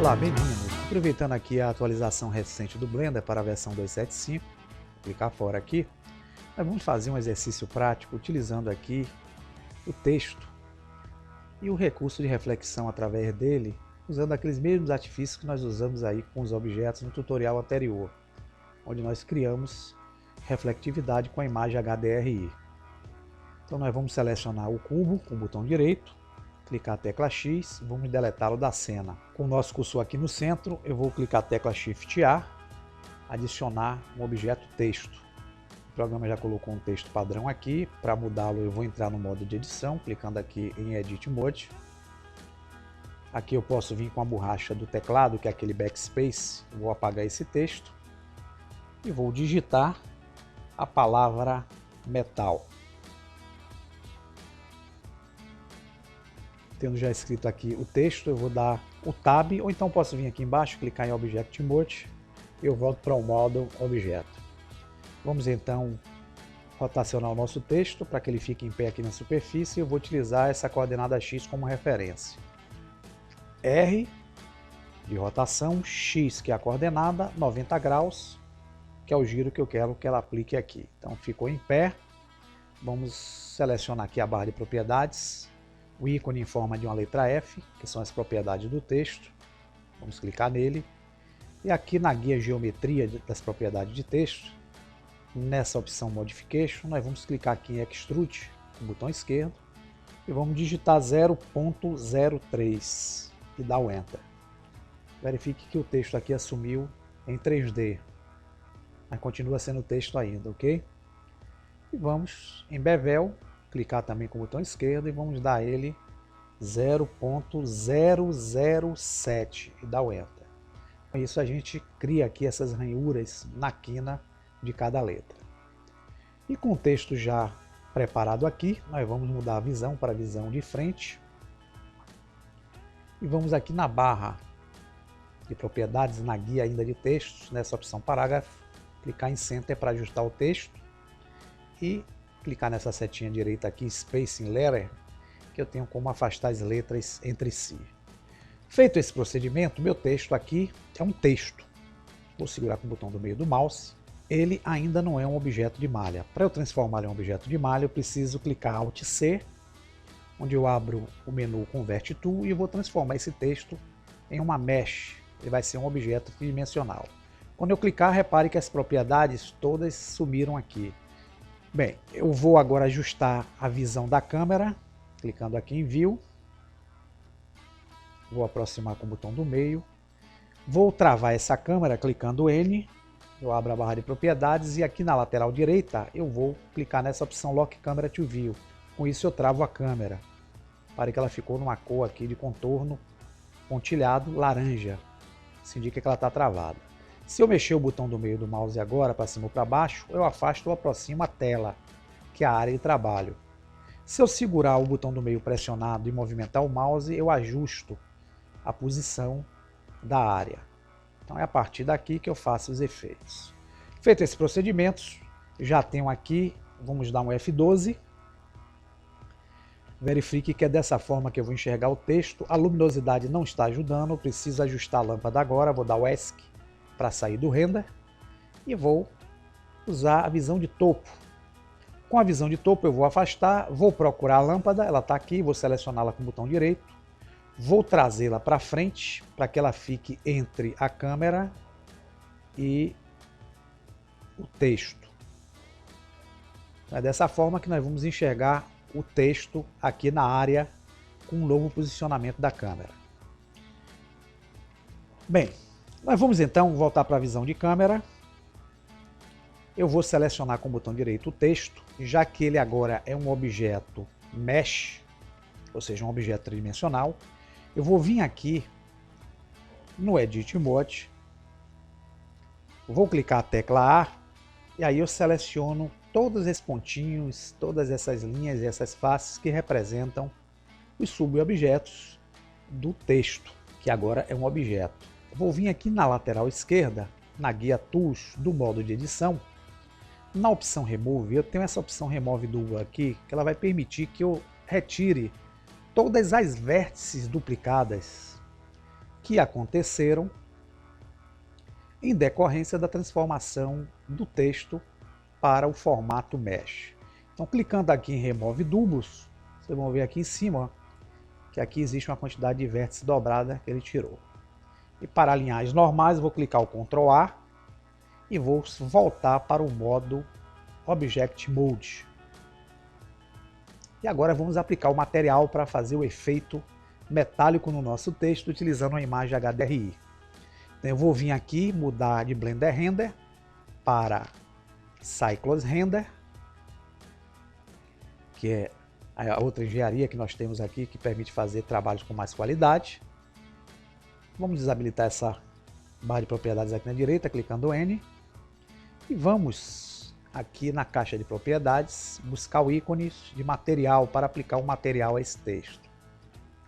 Olá, bem-vindo! Aproveitando aqui a atualização recente do Blender para a versão 2.7.5, vou clicar fora aqui, nós vamos fazer um exercício prático utilizando aqui o texto e o recurso de reflexão através dele, usando aqueles mesmos artifícios que nós usamos aí com os objetos no tutorial anterior, onde nós criamos reflectividade com a imagem HDRI. Então nós vamos selecionar o cubo com o botão direito, clicar a tecla X e vamos deletá-lo da cena. Com o nosso cursor aqui no centro, eu vou clicar a tecla Shift A, adicionar um objeto texto. O programa já colocou um texto padrão aqui. Para mudá-lo, eu vou entrar no modo de edição, clicando aqui em Edit Mode. Aqui eu posso vir com a borracha do teclado, que é aquele backspace. Eu vou apagar esse texto e vou digitar a palavra metal. Tendo já escrito aqui o texto, eu vou dar o Tab, ou então posso vir aqui embaixo, clicar em Object Mode, e eu volto para o modo Objeto. Vamos então rotacionar o nosso texto para que ele fique em pé aqui na superfície, e eu vou utilizar essa coordenada X como referência. R de rotação, X que é a coordenada, 90 graus, que é o giro que eu quero que ela aplique aqui. Então ficou em pé, vamos selecionar aqui a barra de propriedades, o ícone em forma de uma letra F, que são as propriedades do texto. Vamos clicar nele. E aqui na guia Geometria das propriedades de texto, nessa opção Modification, nós vamos clicar aqui em Extrude, com o botão esquerdo, e vamos digitar 0.03 e dar o Enter. Verifique que o texto aqui assumiu em 3D, mas continua sendo texto ainda, ok? E vamos em Bevel, clicar também com o botão esquerdo e vamos dar a ele 0.007 e dar o Enter. Com isso a gente cria aqui essas ranhuras na quina de cada letra. E com o texto já preparado aqui, nós vamos mudar a visão para a visão de frente. E vamos aqui na barra de propriedades, na guia ainda de textos, nessa opção parágrafo, clicar em Center para ajustar o texto e clicar nessa setinha direita aqui, Spacing Letter, que eu tenho como afastar as letras entre si. Feito esse procedimento, meu texto aqui é um texto. Vou segurar com o botão do meio do mouse. Ele ainda não é um objeto de malha. Para eu transformá-lo em um objeto de malha, eu preciso clicar Alt C, onde eu abro o menu Convert Tool e eu vou transformar esse texto em uma mesh. Ele vai ser um objeto tridimensional. Quando eu clicar, repare que as propriedades todas sumiram aqui. Bem, eu vou agora ajustar a visão da câmera, clicando aqui em View. Vou aproximar com o botão do meio. Vou travar essa câmera clicando N. Eu abro a barra de propriedades e aqui na lateral direita eu vou clicar nessa opção Lock Camera to View. Com isso eu travo a câmera. Para que ela ficou numa cor aqui de contorno pontilhado laranja. Isso indica que ela está travada. Se eu mexer o botão do meio do mouse agora para cima ou para baixo, eu afasto ou aproximo a tela, que é a área de trabalho. Se eu segurar o botão do meio pressionado e movimentar o mouse, eu ajusto a posição da área. Então é a partir daqui que eu faço os efeitos. Feito esse procedimento, já tenho aqui, vamos dar um F12. Verifique que é dessa forma que eu vou enxergar o texto. A luminosidade não está ajudando, eu preciso ajustar a lâmpada agora, vou dar o ESC para sair do render e vou usar a visão de topo. Com a visão de topo eu vou afastar, vou procurar a lâmpada, ela está aqui, vou selecioná-la com o botão direito, vou trazê-la para frente para que ela fique entre a câmera e o texto. É dessa forma que nós vamos enxergar o texto aqui na área com um novo posicionamento da câmera. Bem, nós vamos então voltar para a visão de câmera. Eu vou selecionar com o botão direito o texto, já que ele agora é um objeto mesh, ou seja, um objeto tridimensional. Eu vou vir aqui no Edit Mode, vou clicar a tecla A e aí eu seleciono todos esses pontinhos, todas essas linhas e essas faces que representam os subobjetos do texto, que agora é um objeto. Vou vir aqui na lateral esquerda, na guia Tools do modo de edição. Na opção Remove, eu tenho essa opção Remove Dual aqui, que ela vai permitir que eu retire todas as vértices duplicadas que aconteceram em decorrência da transformação do texto para o formato Mesh. Então, clicando aqui em Remove Doubles, vocês vão ver aqui em cima, ó, que aqui existe uma quantidade de vértices dobrada que ele tirou. E para alinhar as normais, vou clicar o Ctrl A e vou voltar para o modo Object Mode. E agora vamos aplicar o material para fazer o efeito metálico no nosso texto utilizando uma imagem HDRI. Então eu vou vir aqui mudar de Blender Render para Cycles Render, que é a outra engenharia que nós temos aqui que permite fazer trabalhos com mais qualidade. Vamos desabilitar essa barra de propriedades aqui na direita, clicando N. E vamos aqui na caixa de propriedades buscar o ícone de material para aplicar o material a esse texto.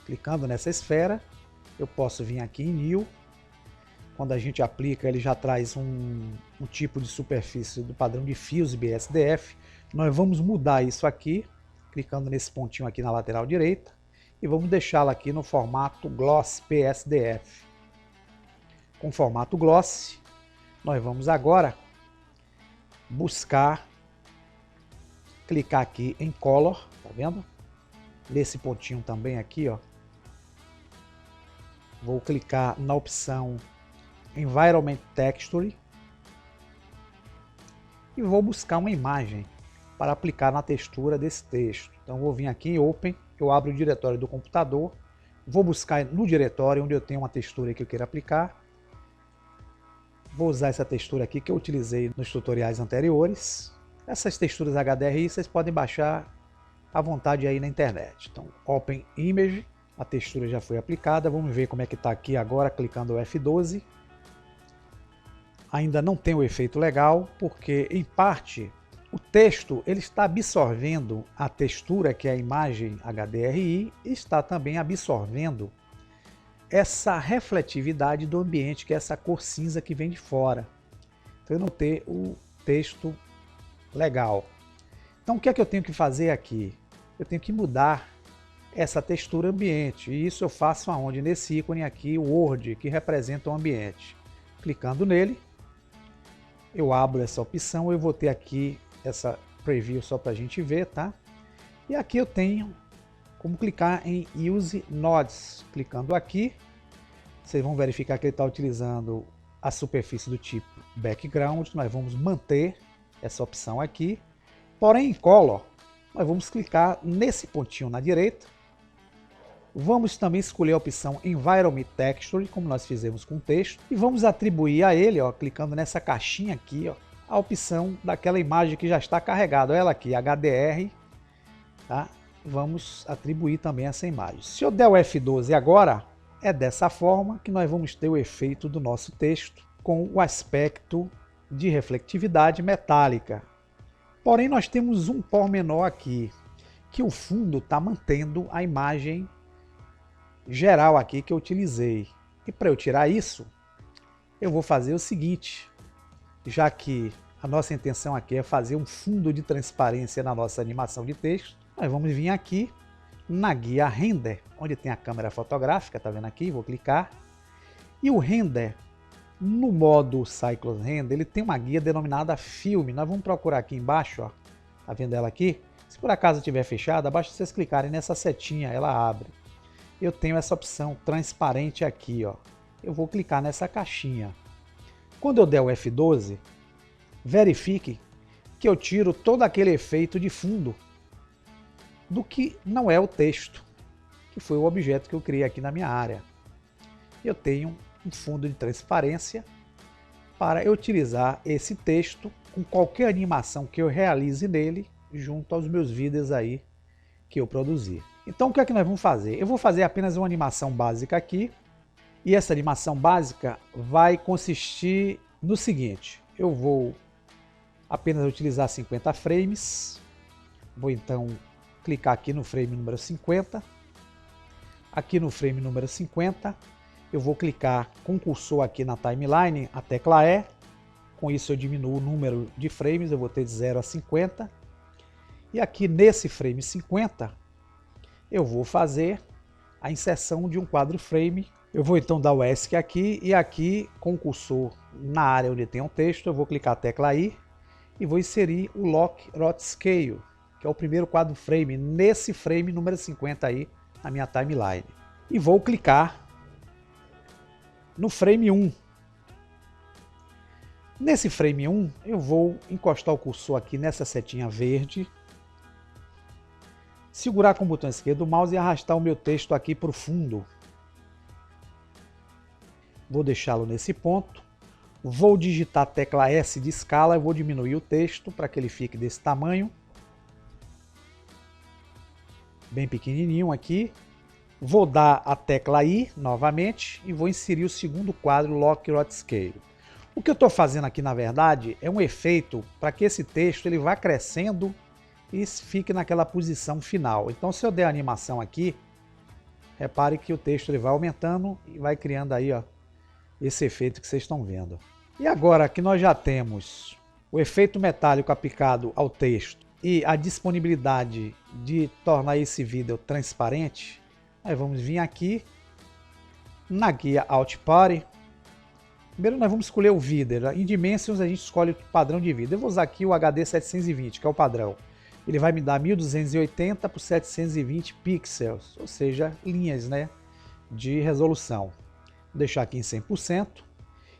Clicando nessa esfera, eu posso vir aqui em New. Quando a gente aplica, ele já traz um tipo de superfície do padrão de fios BSDF. Nós vamos mudar isso aqui, clicando nesse pontinho aqui na lateral direita, e vamos deixá-la aqui no formato Gloss BSDF. Com o formato Gloss, nós vamos agora buscar, clicar aqui em Color, tá vendo? Nesse pontinho também aqui, ó. Vou clicar na opção Environment Texture e vou buscar uma imagem para aplicar na textura desse texto. Então vou vir aqui em Open, eu abro o diretório do computador, vou buscar no diretório onde eu tenho uma textura que eu queira aplicar. Vou usar essa textura aqui que eu utilizei nos tutoriais anteriores. Essas texturas HDRI vocês podem baixar à vontade aí na internet. Então Open Image, a textura já foi aplicada, vamos ver como é que está aqui agora, clicando o F12. Ainda não tem o efeito legal, porque em parte o texto ele está absorvendo a textura que é a imagem HDRI e está também absorvendo essa refletividade do ambiente, que é essa cor cinza que vem de fora. Então eu não tenho o texto legal. Então o que é que eu tenho que fazer aqui? Eu tenho que mudar essa textura ambiente, e isso eu faço aonde? Nesse ícone aqui, o Word, que representa o ambiente. Clicando nele, eu abro essa opção, eu vou ter aqui essa preview só para a gente ver, tá? E aqui eu tenho como clicar em Use Nodes. Clicando aqui, vocês vão verificar que ele está utilizando a superfície do tipo Background. Nós vamos manter essa opção aqui. Porém, em Color, nós vamos clicar nesse pontinho na direita. Vamos também escolher a opção Environment Texture, como nós fizemos com o texto, e vamos atribuir a ele, ó, clicando nessa caixinha aqui, ó, a opção daquela imagem que já está carregada, ela aqui, HDR, tá? Vamos atribuir também essa imagem. Se eu der o F12 agora, é dessa forma que nós vamos ter o efeito do nosso texto com o aspecto de refletividade metálica. Porém, nós temos um pormenor aqui, que o fundo está mantendo a imagem geral aqui que eu utilizei. E para eu tirar isso, eu vou fazer o seguinte, já que a nossa intenção aqui é fazer um fundo de transparência na nossa animação de texto, nós vamos vir aqui na guia Render, onde tem a câmera fotográfica, tá vendo aqui? Vou clicar. E o Render, no modo Cycles Render, ele tem uma guia denominada Filme. Nós vamos procurar aqui embaixo, ó. Tá vendo ela aqui? Se por acaso estiver fechada, basta vocês clicarem nessa setinha, ela abre. Eu tenho essa opção transparente aqui, ó. Eu vou clicar nessa caixinha. Quando eu der o F12, verifique que eu tiro todo aquele efeito de fundo do que não é o texto, que foi o objeto que eu criei aqui na minha área. Eu tenho um fundo de transparência para eu utilizar esse texto com qualquer animação que eu realize nele, junto aos meus vídeos aí que eu produzi. Então o que é que nós vamos fazer? Eu vou fazer apenas uma animação básica aqui, e essa animação básica vai consistir no seguinte: eu vou apenas utilizar 50 frames, vou então clicar aqui no frame número 50, aqui no frame número 50, eu vou clicar com o cursor aqui na timeline, a tecla E, com isso eu diminuo o número de frames, eu vou ter de 0 a 50, e aqui nesse frame 50, eu vou fazer a inserção de um quadro frame. Eu vou então dar o ESC aqui e aqui com o cursor na área onde tem um texto, eu vou clicar a tecla I e vou inserir o Lock Rot Scale, que é o primeiro quadro frame, nesse frame número 50 aí na minha timeline. E vou clicar no frame 1. Nesse frame 1, eu vou encostar o cursor aqui nessa setinha verde, segurar com o botão esquerdo do mouse e arrastar o meu texto aqui para o fundo. Vou deixá-lo nesse ponto. Vou digitar a tecla S de escala e vou diminuir o texto para que ele fique desse tamanho. Bem pequenininho aqui. Vou dar a tecla I novamente e vou inserir o segundo quadro Lock Rot Scale. O que eu estou fazendo aqui, na verdade, é um efeito para que esse texto ele vá crescendo e fique naquela posição final. Então, se eu der a animação aqui, repare que o texto ele vai aumentando e vai criando aí, ó, esse efeito que vocês estão vendo. E agora que nós já temos o efeito metálico aplicado ao texto e a disponibilidade de tornar esse vídeo transparente, nós vamos vir aqui na guia Alt Party. Primeiro nós vamos escolher o vídeo. Em Dimensions a gente escolhe o padrão de vídeo. Eu vou usar aqui o HD 720, que é o padrão. Ele vai me dar 1280 por 720 pixels, ou seja, linhas, né, de resolução. Vou deixar aqui em 100%.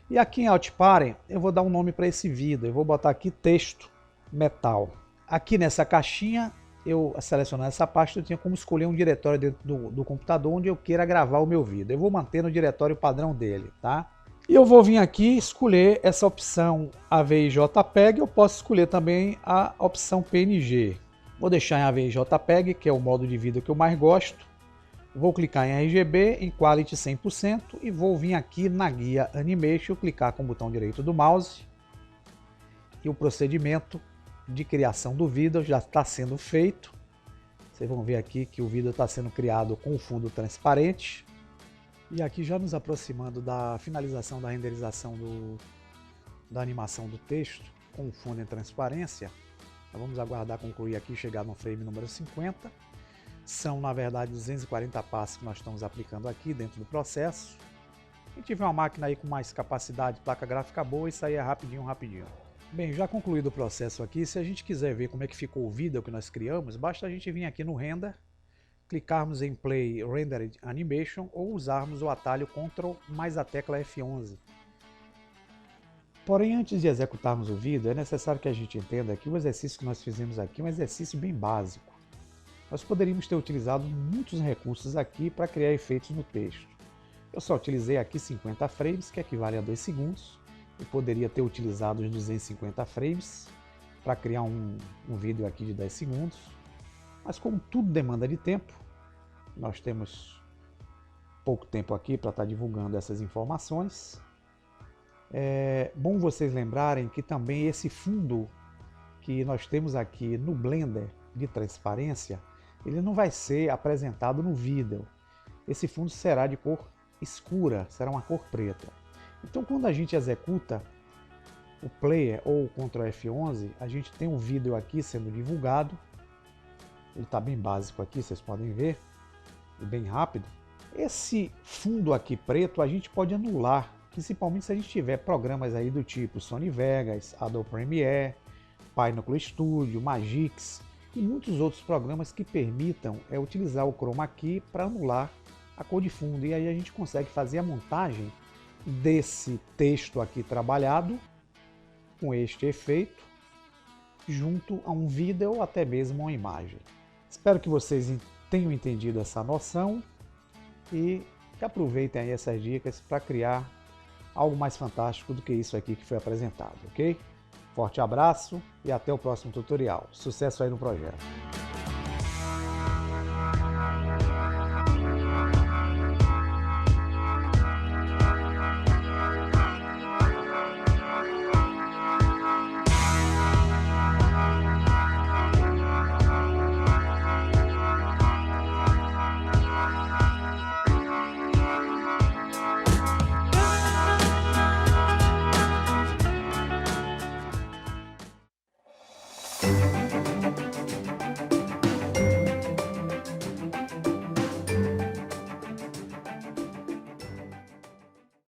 E aqui em Alt Party eu vou dar um nome para esse vídeo. Eu vou botar aqui texto metal. Aqui nessa caixinha, eu selecionando essa pasta, eu tinha como escolher um diretório dentro do computador onde eu queira gravar o meu vídeo. Eu vou manter no diretório padrão dele, tá? E eu vou vir aqui escolher essa opção AVI JPEG, eu posso escolher também a opção PNG. Vou deixar em AVI JPEG, que é o modo de vídeo que eu mais gosto. Vou clicar em RGB, em Quality 100% e vou vir aqui na guia Animation, clicar com o botão direito do mouse. E o procedimento de criação do vídeo já está sendo feito. Vocês vão ver aqui que o vídeo está sendo criado com o fundo transparente. E aqui já nos aproximando da finalização da renderização da animação do texto com o fundo em transparência. Então vamos aguardar concluir aqui, chegar no frame número 50. São na verdade 240 passos que nós estamos aplicando aqui dentro do processo. Quem tiver uma máquina aí com mais capacidade, placa gráfica boa, isso aí é rapidinho. Bem, já concluído o processo aqui, se a gente quiser ver como é que ficou o vídeo que nós criamos, basta a gente vir aqui no Render, clicarmos em Play Rendered Animation ou usarmos o atalho Ctrl mais a tecla F11. Porém, antes de executarmos o vídeo, é necessário que a gente entenda que o exercício que nós fizemos aqui é um exercício bem básico. Nós poderíamos ter utilizado muitos recursos aqui para criar efeitos no texto. Eu só utilizei aqui 50 frames, que equivale a 2 segundos. Eu poderia ter utilizado os 250 frames para criar um vídeo aqui de 10 segundos. Mas como tudo demanda de tempo, nós temos pouco tempo aqui para estar divulgando essas informações. É bom vocês lembrarem que também esse fundo que nós temos aqui no Blender de transparência, ele não vai ser apresentado no vídeo. Esse fundo será de cor escura, será uma cor preta. Então quando a gente executa o player ou o Ctrl F11, a gente tem um vídeo aqui sendo divulgado. Ele está bem básico aqui, vocês podem ver, e bem rápido. Esse fundo aqui preto a gente pode anular, principalmente se a gente tiver programas aí do tipo Sony Vegas, Adobe Premiere, Pinnacle Studio, Magix e muitos outros programas que permitam utilizar o Chroma Key para anular a cor de fundo. E aí a gente consegue fazer a montagem desse texto aqui trabalhado com este efeito junto a um vídeo ou até mesmo uma imagem. Espero que vocês tenham entendido essa noção e que aproveitem aí essas dicas para criar algo mais fantástico do que isso aqui que foi apresentado, ok? Forte abraço e até o próximo tutorial. Sucesso aí no projeto!